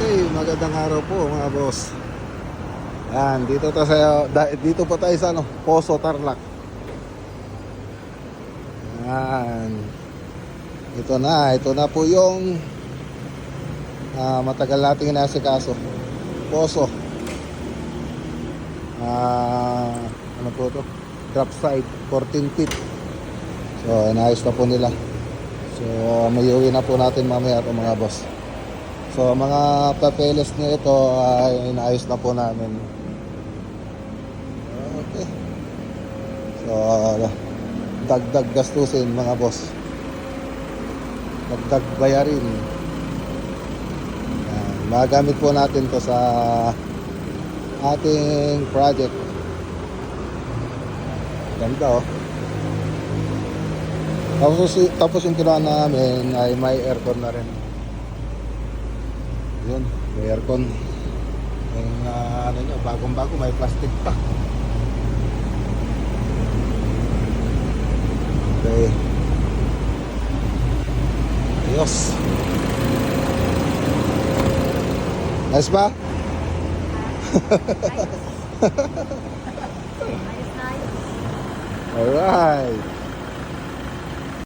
Magandang araw po mga boss. Yan, dito po tayo sa Poso, Tarlac. Yan. Ito na po yung matagal nating inasikaso. Poso. Ano po to? Drop side, 14 feet. So, inayos na po nila. So, mayuwi na po natin mamaya ito mga boss. So, mga papeles na ito ay inaayos na po namin. Okay. So, dagdag gastusin mga boss. Dagdag bayarin. Yan. Magamit po natin to sa ating project. Ganda oh. Tapos yung kinuha namin ay may aircon na rin. Yun, may aircon. Yung ano nyo, bagong-bago, may plastic pa. Okay. Ayos. Nice ba? Alright.